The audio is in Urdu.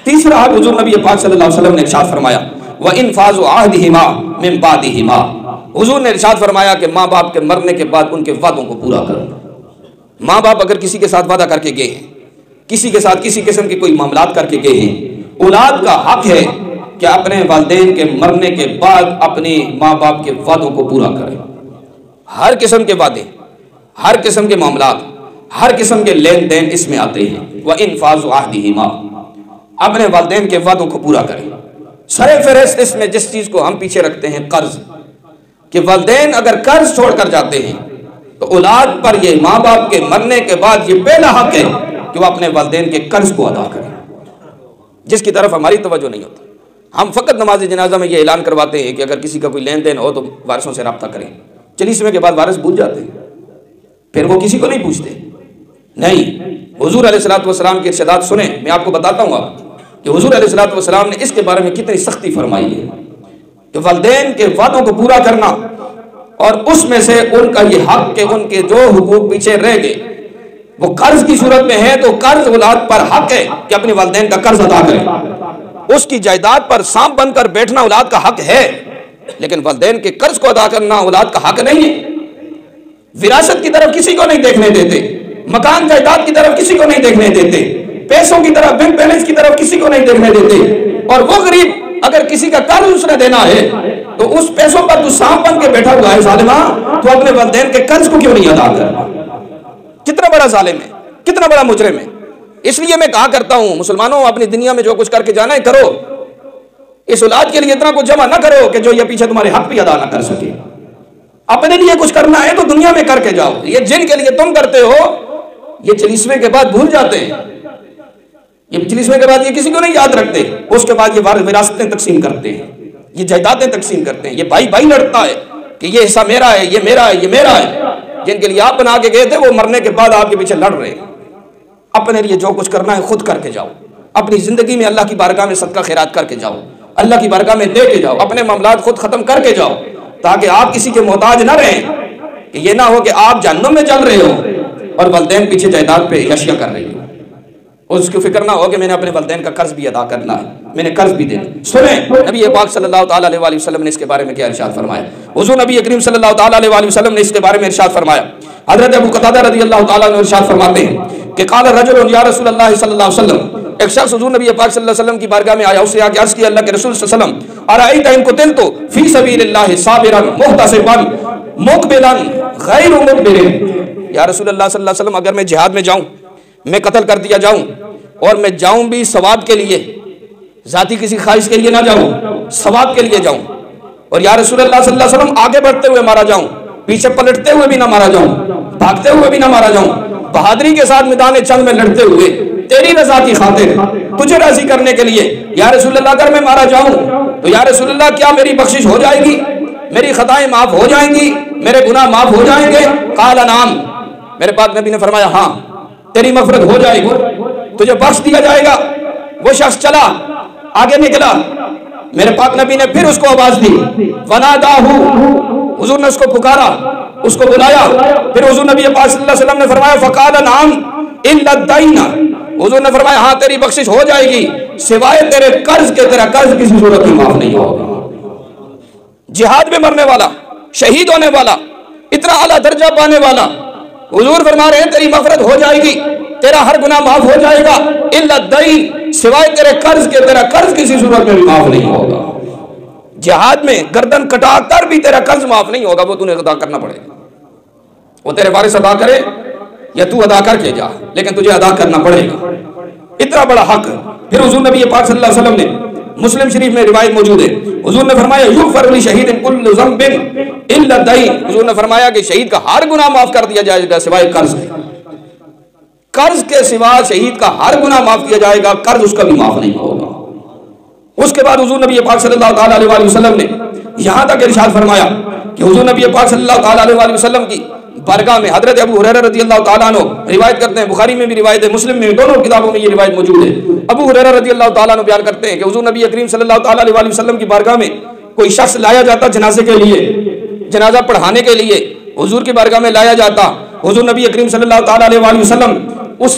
تیسرا حق حضور نبی پاک صلی اللہ علیہ وسلم نے ارشاد فرمایا وَإِنْفَاذُ عَهْدِهِمَا مِنْ بَعْدِهِمَا، حضور نے ارشاد فرمایا کہ ماں باپ کے مرنے کے بعد ان کے وعدوں کو پورا کرو۔ ماں باپ اگر کسی کے ساتھ وعدہ کر کے گئے ہیں، کسی کے ساتھ کسی قسم کے کوئی معاملات کر کے گئے ہیں، اولاد کا حق ہے کہ اپنے والدین کے مرنے کے بعد اپنی ماں باپ کے وعدوں کو پورا کرے۔ ہر قسم کے وعدے، ہر قسم کے معاملات، ہر قسم کے لین دین اس میں آتے ہیں۔ وَإِنْفَاذُ عَهْدِهِمَا، اپنے والدین کے وعدوں کو پورا کریں۔ سر فہرست اس میں جس چیز کو ہم پیچھے رکھتے ہیں قرض، کہ والدین اگر قرض چھوڑ کر جاتے ہیں تو اولاد پر یہ ماں باپ کے مرنے کے بعد یہ پہلا حق ہے کہ وہ اپنے والدین کے قرض کو ادا کریں، جس کی طرف ہماری توجہ نہیں ہوتی۔ ہم فقط نماز جنازہ میں یہ اعلان کرواتے ہیں کہ اگر کسی کا کوئی لین دین ہو تو وارثوں سے رابطہ کریں، چلیسویں کے بعد وارث بھول جاتے ہیں، پھر وہ کسی کو نہیں پوچھتے۔ نہیں، حضور علیہ الصلوۃ والسلام کی ارشادات سنیں، میں آپ کو بتاتا ہوں آپ کہ حضور علیہ الصلوۃ والسلام نے اس کے بارے میں کتنی سختی فرمائی ہے کہ والدین کے وعدوں کو پورا کرنا، اور اس میں سے ان کا یہ حق کہ ان کے جو حقوق پیچھے رہ گئے وہ قرض کی صورت میں ہے تو قرض اولاد پر حق ہے کہ اپنے والدین کا قرض ادا کریں۔ اس کی جائیداد پر سانپ بن کر بیٹھنا اولاد کا حق ہے، لیکن والدین کے قرض کو ادا کرنا اولاد کا حق نہیں ہے۔ وراثت کی طرف کسی کو نہیں دیکھنے دیتے، مکان جائیداد کی طرف کسی کو نہیں دیکھنے دیتے، پیسوں کی طرف، بینک بیلنس کی طرف کسی کو نہیں دیکھنے دیتے۔ اور وہ غریب اگر کسی کا قرض اس نے دینا ہے تو اس پیسوں پر جو سانپ بن کے بیٹھا ہوا ہے ظالمہ، تو اپنے والدین کے قرض کو کیوں نہیں ادا کرنا؟ کتنا بڑا ظالم ہے، کتنا بڑا مجرم ہے۔ اس لیے میں کہا کرتا ہوں مسلمانوں، اپنی دنیا میں جو کچھ کر کے جانا ہے کرو، اس اولاد کے لیے اتنا کچھ جمع نہ کرو کہ جو یہ پیچھے تمہارے حق بھی ادا نہ کر سکے۔ اپنے لیے کچھ کرنا ہے تو دنیا میں کر کے جاؤ۔ یہ جن کے لیے تم کرتے ہو یہ چلیسویں کے بعد بھول جاتے ہیں، یہ چلیسویں کے بعد یہ کسی کو نہیں یاد رکھتے، اس کے بعد یہ وراثتیں تقسیم کرتے ہیں، یہ جائیدادیں تقسیم کرتے ہیں، یہ بھائی بھائی لڑتا ہے کہ یہ حصہ میرا ہے، یہ میرا ہے، یہ میرا ہے۔ جن کے لیے آپ بنا کے گئے تھے وہ مرنے کے بعد آپ کے پیچھے لڑ رہے ہیں۔ اپنے لیے جو کچھ کرنا ہے خود کر کے جاؤ، اپنی زندگی میں اللہ کی بارگاہ میں صدقہ خیرات کر کے جاؤ، اللہ کی بارگاہ میں دے کے جاؤ، اپنے معاملات خود ختم کر کے جاؤ، تاکہ آپ کسی کے محتاج نہ رہیں، کہ یہ نہ ہو کہ آپ جہنم میں چل رہے ہو اور والدین پیچھے جائیداد پہ یشیا کر رہی ہو، اور اس کی فکر نہ ہو کہ میں نے اپنے والدین کا قرض بھی ادا کرنا ہے، میں نے قرض بھی دینا۔ سنیں نبی پاک صلی اللہ تعالیٰ علیہ وآلہ وسلم نے اس کے بارے میں کیا ارشاد فرمایا۔ حضور نبی کریم صلی اللہ تعالیٰ علیہ وآلہ وسلم نے اس کے بارے میں ارشاد فرمایا۔ حضرت ابو قتادہ رضی اللہ تعالیٰ عنہ ارشاد فرماتے ہیں کہ قال رجل یا رسول اللہ صلی اللہ علیہ وسلم، ایک شخص حضور نبی پاک صلی اللہ علیہ وسلم کی بارگاہ میں آیا، اس سے آ کے عرض کیا اللہ کے رسول صلی اللہ علیہ وسلم ارأیت ان قتلت فی سبیل اللہ صابرا محتسبا مقبلا غیر مدبر، یا رسول اللہ صلی اللہ علیہ وسلم اگر میں جہاد میں جاؤں، میں قتل کر دیا جاؤں، اور میں جاؤں بھی ثواب کے لیے، ذاتی کسی خواہش کے لیے نہ جاؤں، ثواب کے لیے جاؤں، اور یا رسول اللہ صلی اللہ علیہ وسلم آگے بڑھتے ہوئے مارا جاؤں، پیچھے پلٹتے ہوئے بھی نہ مارا جاؤں، بھاگتے ہوئے بھی نہ مارا جاؤں، بہادری کے ساتھ میدان جنگ میں لڑتے ہوئے تیری رضا کی خاطر، تجھے راضی کرنے کے لیے، یا رسول اللہ اگر میں مارا جاؤں تو یا رسول اللہ کیا میری بخشش ہو جائے گی، میری خطائیں معاف ہو جائیں گی، میرے گناہ معاف ہو جائیں گے؟ قال نعم، میرے پاک نبی نے فرمایا ہاں تیری مغفرت ہو جائے گی، تجھے بخش دیا جائے گا۔ وہ شخص چلا، آگے نکلا، میرے پاک نبی نے پھر اس کو آواز دی، وناداہ، حضور نے اس کو پکارا، اس کو بلایا، پھر حضور نبی پاک صلی اللہ علیہ وسلم نے فرمایا فقال نعم الا الدین، حضور نے فرمایا ہاں تیری بخشش ہو جائے گی سوائے تیرے قرض کے، تیرا قرض کسی صورت میں معاف نہیں ہوگا۔ جہاد میں مرنے والا، شہید ہونے والا، اتنا اعلیٰ درجہ پانے والا، حضور فرما رہے ہیں تیری مغفرت ہو جائے گی، تیرا ہر گناہ معاف ہو جائے گا، الا الدین، سوائے تیرے قرض کے، تیرا قرض کسی صورت میں بھی معاف نہیں ہوگا۔ جہاد میں گردن کٹا کر بھی تیرا قرض معاف نہیں ہوگا، وہ تُونے ادا کرنا پڑے گا۔ وہ تیرے وارث ادا کرے یا تو ادا کر کے جا، لیکن تجھے ادا کرنا پڑے گا۔ اتنا بڑا حق۔ پھر حضور نبی پاک صلی اللہ علیہ وسلم نے، مسلم شریف میں روایت موجود ہے، حضور نے فرمایا یغفر لشہید کل ذنب الا الدین، حضور نے فرمایا کہ شہید کا ہر گناہ معاف کر دیا جائے گا سوائے قرض کے، قرض کے سوا شہید کا ہر گناہ معاف کیا جائے گا، قرض اس کا بھی معاف نہیں ہوگا۔ اس کے بعد حضور نبی پاک صلی اللہ تعالیٰ علیہ وآلہ وسلم نے یہاں تک ارشاد فرمایا کہ حضور نبی پاک صلی اللہ تعالیٰ علیہ وآلہ وسلم کی بارگاہ میں حضرت ابو ہریرہ رضی اللہ تعالیٰ عنہ روایت کرتے ہیں، بخاری میں بھی روایت ہے، مسلم میں، دونوں کتابوں میں یہ روایت موجود ہے۔ ابو ہریرہ رضی اللہ تعالیٰ عنہ بیان کرتے ہیں کہ حضور نبی کریم صلی اللہ تعالیٰ علیہ وآلہ وسلم کی بارگاہ میں کوئی شخص لایا جاتا جنازے کے لیے، جنازہ پڑھانے کے لیے حضور کی بارگاہ میں لایا جاتا، حضور نبی کریم صلی اللہ تعالیٰ علیہ وآلہ وسلم اس